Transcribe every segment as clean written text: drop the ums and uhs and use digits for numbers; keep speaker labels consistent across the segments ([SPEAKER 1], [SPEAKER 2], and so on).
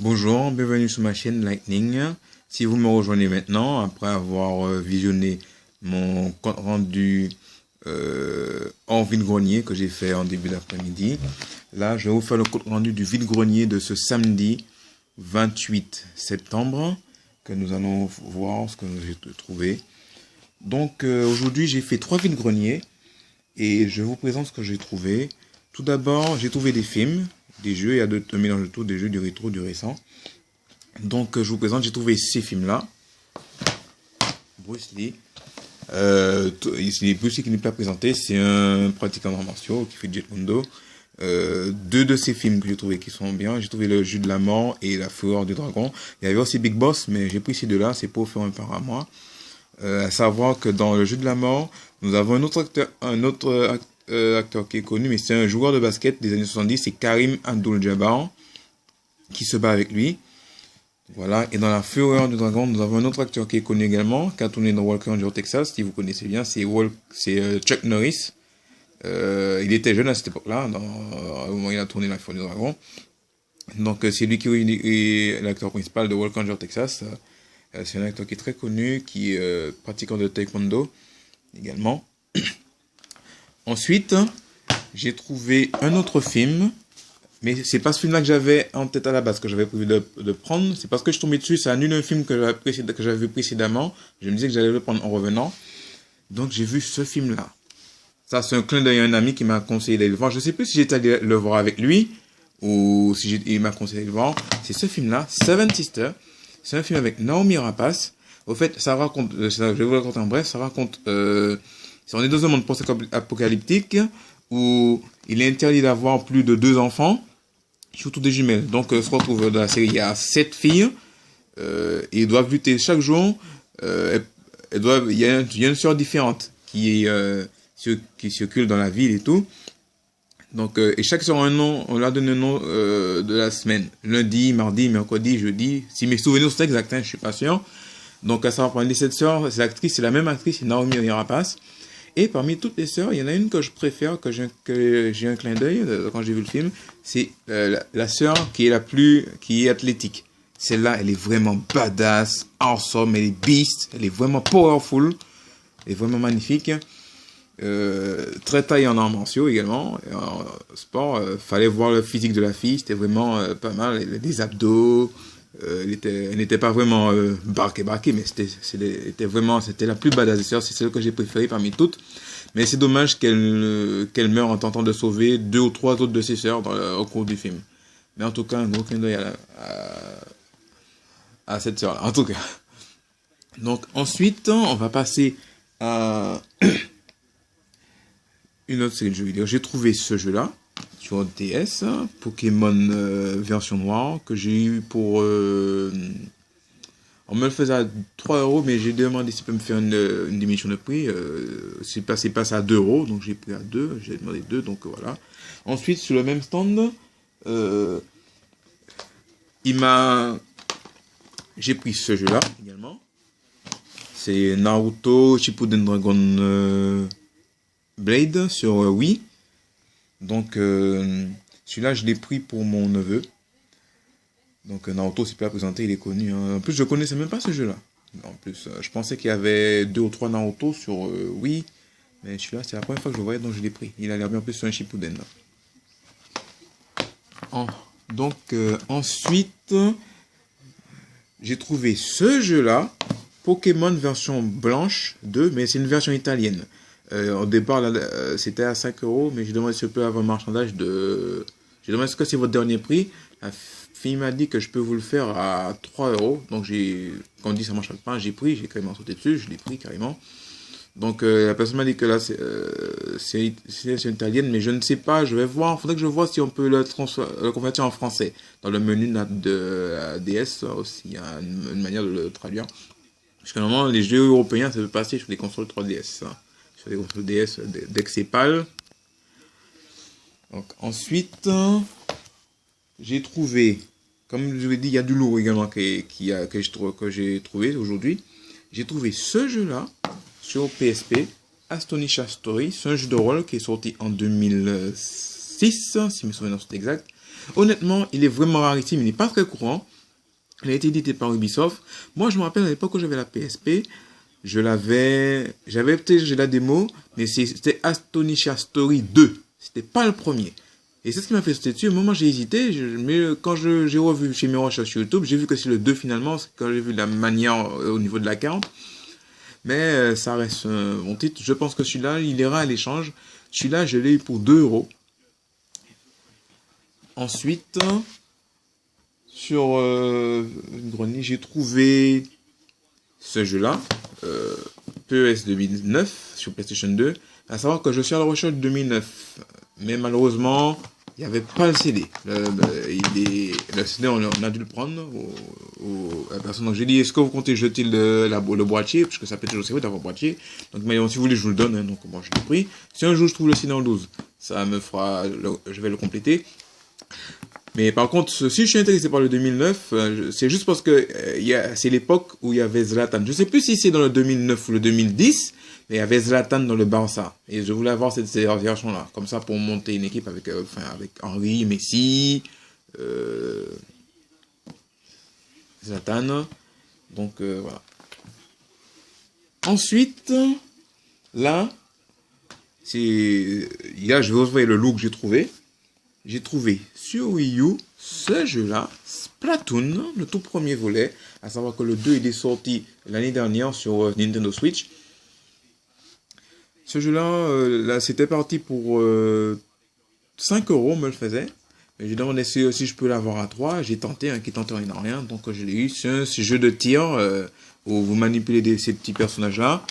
[SPEAKER 1] Bonjour, bienvenue sur ma chaîne Lightning. Si vous me rejoignez maintenant, après avoir visionné mon compte rendu en vide-grenier que j'ai fait en début d'après-midi, là je vais vous faire le compte rendu du vide-grenier de ce samedi 28 septembre que nous allons voir ce que j'ai trouvé. Donc aujourd'hui j'ai fait 3 vide-greniers et je vous présente ce que j'ai trouvé. Tout d'abord, j'ai trouvé des films, des jeux, il y a un mélange de tout, des jeux, du rétro, du récent. Donc, je vous présente, j'ai trouvé ces films-là. Bruce Lee. Bruce Lee qui n'est pas présenté, c'est un pratiquant d'arts martiaux qui fait Jet Kundo. Deux de ces films que j'ai trouvé qui sont bien. J'ai trouvé Le Jeu de la Mort et La Fureur du Dragon. Il y avait aussi Big Boss, mais j'ai pris ces deux-là, c'est pour faire un par à moi. À savoir que dans Le Jeu de la Mort, nous avons un autre acteur qui est connu, mais c'est un joueur de basket des années 70, c'est Karim Abdul-Jabbar qui se bat avec lui. Voilà, et dans La Fureur du Dragon, nous avons un autre acteur qui est connu également, qui a tourné dans Walker Ranger Texas, si vous connaissez bien, c'est Chuck Norris. Il était jeune à cette époque-là, au moment où il a tourné La Fureur du Dragon. Donc c'est lui qui est l'acteur principal de Walker Ranger Texas. C'est un acteur qui est très connu, qui est pratiquant de taekwondo également. Ensuite, j'ai trouvé un autre film, mais c'est pas ce film-là que j'avais en tête à la base, que j'avais prévu de prendre. C'est parce que je suis tombé dessus, ça annule un film que j'avais vu précédemment. Je me disais que j'allais le prendre en revenant. Donc j'ai vu ce film-là. Ça, c'est un clin d'œil à un ami qui m'a conseillé d'aller le voir. Je sais plus si j'étais allé le voir avec lui, ou si il m'a conseillé de le voir. C'est ce film-là, Seven Sisters. C'est un film avec Naomi Rapace. Au fait, ça raconte, je vais vous le raconter en bref, ça raconte, on est dans un monde post-apocalyptique où il est interdit d'avoir plus de 2 enfants, surtout des jumelles. Donc, on se retrouve dans la série, il y a 7 filles, et ils doivent lutter chaque jour. Il y a une sœur différente qui circule dans la ville et tout. Donc, et chaque sœur a un nom, on leur donne un nom de la semaine. Lundi, mardi, mercredi, jeudi. Si mes souvenirs sont exacts, hein, je suis pas sûr. Donc, à savoir, parmi cette sœur, c'est la même actrice, c'est Naomi Rapace. Et parmi toutes les sœurs, il y en a une que je préfère, que j'ai un clin d'œil quand j'ai vu le film. C'est la sœur qui est athlétique. Celle-là, elle est vraiment badass, awesome, elle est beast, elle est vraiment powerful, elle est vraiment magnifique. Très taillée en arts martiaux également, en sport. Fallait voir le physique de la fille, c'était vraiment pas mal. Elle avait des abdos. Elle n'était pas vraiment barquée, mais c'était la plus badass des sœurs, c'est celle que j'ai préférée parmi toutes. Mais c'est dommage qu'elle meure en tentant de sauver 2 ou 3 autres de ses sœurs au cours du film. Mais en tout cas, un gros clin d'œil à cette sœur-là, en tout cas. Donc ensuite, on va passer à une autre série de jeux vidéo. J'ai trouvé ce jeu-là sur DS, Pokémon version noire, que j'ai eu pour... on me le faisait à 3 €, mais j'ai demandé s'il peut me faire une diminution de prix. C'est passé à 2 €, donc j'ai pris à 2, j'ai demandé 2, donc voilà. Ensuite, sur le même stand, j'ai pris ce jeu-là, également. C'est Naruto Shippuden Dragon Blade sur Wii. Donc, celui-là, je l'ai pris pour mon neveu. Donc, Naruto, c'est pas présenté, il est connu. Hein. En plus, je connaissais même pas ce jeu-là. En plus, je pensais qu'il y avait 2 ou 3 Naruto sur Wii. Mais celui-là, c'est la première fois que je le voyais, donc je l'ai pris. Il a l'air bien plus sur un Shippuden. Donc, ensuite, j'ai trouvé ce jeu-là. Pokémon version blanche 2, mais c'est une version italienne. Au départ, c'était à 5 €, mais j'ai demandé si je peux avoir un marchandage de... J'ai demandé ce que c'est votre dernier prix. La fille m'a dit que je peux vous le faire à 3 €. Donc, quand on dit ça marche pas, j'ai carrément sauté dessus, je l'ai pris carrément. Donc, la personne m'a dit que là, c'est italienne, mais je ne sais pas, je vais voir. Il faudrait que je vois si on peut le convertir en français. Dans le menu de la DS, aussi, il y a une manière de le traduire. Parce que normalement, les jeux européens, ça peut passer sur les consoles 3DS. Hein. Sur les consoles DS, dès que c'est pâle. Donc, ensuite, j'ai trouvé, comme je vous ai dit, il y a du lourd également que j'ai trouvé aujourd'hui. J'ai trouvé ce jeu-là sur PSP, Astonisha Story. C'est un jeu de rôle qui est sorti en 2006, si mes souvenirs sont exacts. Honnêtement, il est vraiment rarissime, il n'est pas très courant. Il a été édité par Ubisoft. Moi, je me rappelle à l'époque où j'avais la PSP, j'avais peut-être la démo, mais c'était Astonisha Story 2. C'était pas le premier. Et c'est ce qui m'a fait sauter dessus. Au moment j'ai hésité, mais quand j'ai revu chez mes recherches sur YouTube, j'ai vu que c'est le 2 finalement, quand j'ai vu la manière au niveau de la carte. Mais ça reste un bon titre. Je pense que celui-là, il ira à l'échange. Celui-là, je l'ai eu pour 2 euros. Ensuite, sur Grenier, j'ai trouvé ce jeu-là, PES 2009 sur PlayStation 2. À savoir que je suis à la recherche de 2009. Mais malheureusement, il n'y avait pas le CD. Le CD, on a dû le prendre à la personne. Donc j'ai dit, est-ce que vous comptez jeter le boîtier? Parce que ça peut toujours servir d'avoir un boîtier. Donc mais, si vous voulez, je vous le donne. Hein, donc bon, je l'ai pris. Si un jour je trouve le CD en 12, ça me fera, je vais le compléter. Mais par contre, si je suis intéressé par le 2009, c'est juste parce que c'est l'époque où il y avait Zlatan. Je ne sais plus si c'est dans le 2009 ou le 2010, mais il y avait Zlatan dans le Barça. Et je voulais avoir cette version-là. Comme ça, pour monter une équipe avec Henry, Messi, Zlatan. Donc, voilà. Ensuite, là, je vais vous envoyer le look que j'ai trouvé. J'ai trouvé sur Wii U ce jeu-là, Splatoon, le tout premier volet, à savoir que le 2 il est sorti l'année dernière sur Nintendo Switch. Ce jeu-là, là, c'était parti pour 5 euros, on me le faisait. Mais j'ai demandé si je peux l'avoir à 3. J'ai tenté, qui tente rien dans rien, donc je l'ai eu. C'est un jeu de tir où vous manipulez ces petits personnages-là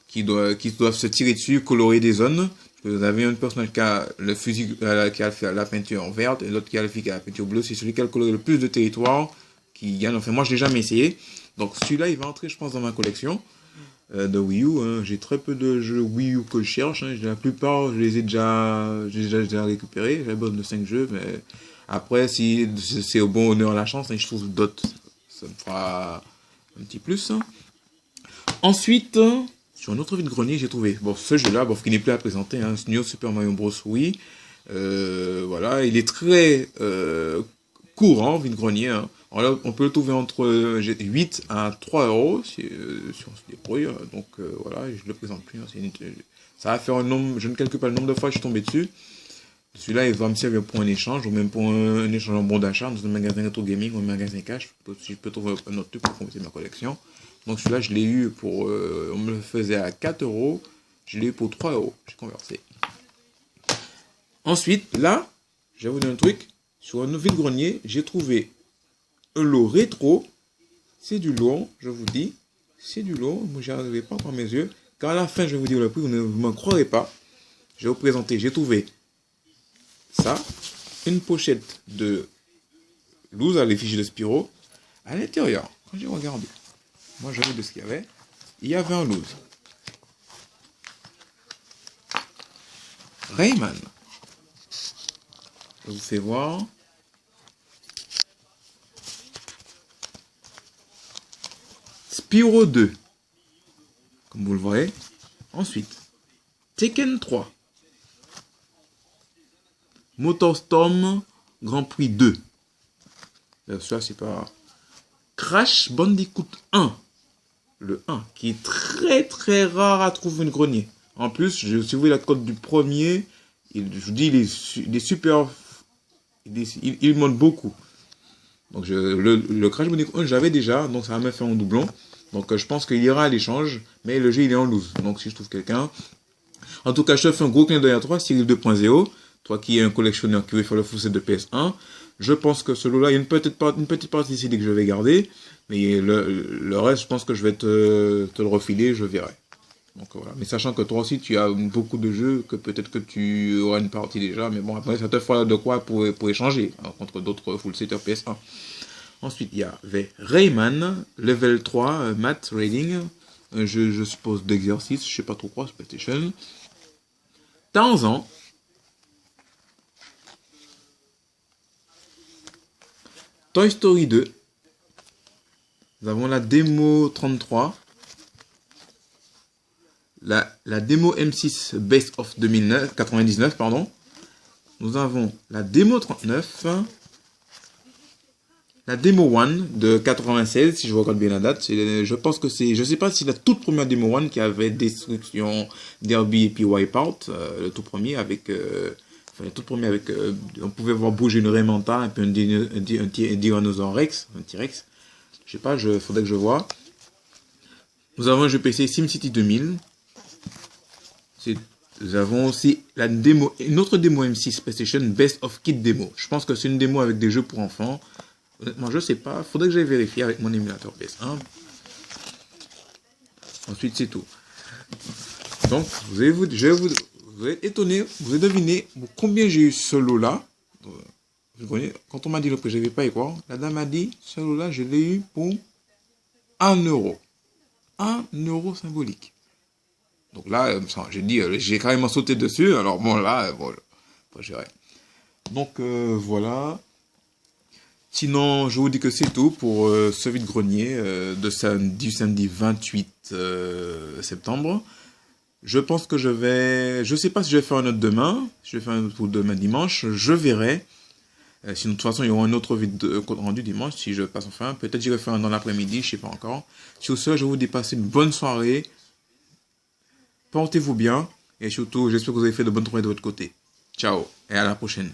[SPEAKER 1] qui doivent se tirer dessus, colorer des zones. Vous avez un personnage qui a le fusil, qui a la peinture verte, et l'autre qui a le fusil qui a la peinture bleue. C'est celui qui a coloré le plus de territoire qui gagne. Enfin, moi, je l'ai jamais essayé. Donc, celui-là, il va entrer, je pense, dans ma collection de Wii U. Hein. J'ai très peu de jeux Wii U que je cherche. Hein. La plupart, je les ai déjà récupérés. J'ai besoin de 5 jeux. Mais après, si c'est au bon honneur à la chance, hein, je trouve d'autres. Ça me fera un petit plus. Hein. Ensuite... Sur un autre vide-grenier, j'ai trouvé ce jeu-là, qui n'est plus à présenter, hein, New Super Mario Bros. Wii. Voilà, il est très courant, vide-grenier. Hein. Alors, on peut le trouver entre 8 à 3 euros si on se débrouille. Donc voilà, je ne le présente plus. Hein, ça va faire un nombre, je ne calcule pas le nombre de fois que je suis tombé dessus. Celui-là, il va me servir pour un échange, ou même pour un échange en bon d'achat dans un magasin Retro Gaming ou un magasin cash. Si je peux trouver un autre truc pour compléter ma collection. Donc celui-là, je l'ai eu pour... on me le faisait à 4 euros. Je l'ai eu pour 3 euros. J'ai conversé. Ensuite, là, je vais vous dire un truc. Sur un vide-grenier, j'ai trouvé un lot rétro. C'est du lourd, je vous dis. C'est du lourd. Moi, je n'arrivais pas par mes yeux. Car à la fin, je vais vous dire le prix. Vous ne m'en croirez pas. Je vais vous présenter. J'ai trouvé ça. Une pochette de loose à l'effigie de Spyro. À l'intérieur, quand j'ai regardé, moi, j'avais de ce qu'il y avait. Il y avait un loose. Rayman. Je vous fais voir. Spyro 2. Comme vous le voyez. Ensuite, Tekken 3. Motorstorm Grand Prix 2. Ça, c'est pas... Crash Bandicoot 1. Le 1, qui est très très rare à trouver une grenier. En plus, si vous voyez la cote du premier, je vous dis, il est super... Il monte beaucoup. Donc, le Crash Bandicoot 1, j'avais déjà, donc ça va me faire un doublon. Donc, je pense qu'il ira à l'échange, mais le jeu, il est en loose. Donc, si je trouve quelqu'un... En tout cas, je te fais un gros clin d'œil à toi, Cyril 2.0. Toi qui es un collectionneur qui veut faire le full set de PS1. Je pense que ce lot-là, il y a une petite partie CD que je vais garder. Mais le reste, je pense que je vais te le refiler, je verrai. Donc voilà. Mais sachant que toi aussi, tu as beaucoup de jeux que peut-être que tu auras une partie déjà. Mais bon, après, ça te fera de quoi pour échanger contre d'autres full setters PS1. Ensuite, il y avait Rayman, Level 3, Math Reading. Un jeu, je suppose, d'exercice. Je sais pas trop quoi, sur PlayStation. Tarzan. Toy Story 2. Nous avons la démo 33. La démo M6 Best of 99, pardon. Nous avons la démo 39, la démo 1 de 96, si je regarde bien la date. Je pense que c'est, je sais pas si c'est la toute première démo 1 qui avait Destruction, Derby et puis Wipeout, le tout premier avec, enfin, le tout premier avec, on pouvait voir bouger une Raymanta et puis un Tyrannosaurus Rex, un T-Rex. Je sais pas, faudrait que je vois. Nous avons un jeu PC SimCity 2000. Nous avons aussi la démo, une autre démo M6 PlayStation Best of Kit Demo. Je pense que c'est une démo avec des jeux pour enfants. Honnêtement, je sais pas. Faudrait que j'aille vérifier avec mon émulateur PS1. Ensuite, c'est tout. Donc, vous allez être étonné, vous allez deviner combien j'ai eu ce lot-là. Quand on m'a dit que je n'avais pas y croire, la dame m'a dit, ce lot-là, je l'ai eu pour 1 euro. 1 euro symbolique. Donc là, j'ai dit, j'ai carrément sauté dessus. Alors bon, là, bon, faut gérer. Donc voilà. Sinon, je vous dis que c'est tout pour ce vide-grenier du samedi 28 septembre. Je pense que je sais pas si je vais faire un autre demain. Si je vais faire un autre pour demain dimanche, je verrai. Sinon, de toute façon, il y aura un autre vidéo rendu dimanche si je passe enfin. Peut-être j'irai faire un dans l'après-midi, je sais pas encore. Sur ce, je vous dis passer une bonne soirée. Portez-vous bien. Et surtout, j'espère que vous avez fait de bonnes tournées de votre côté. Ciao et à la prochaine.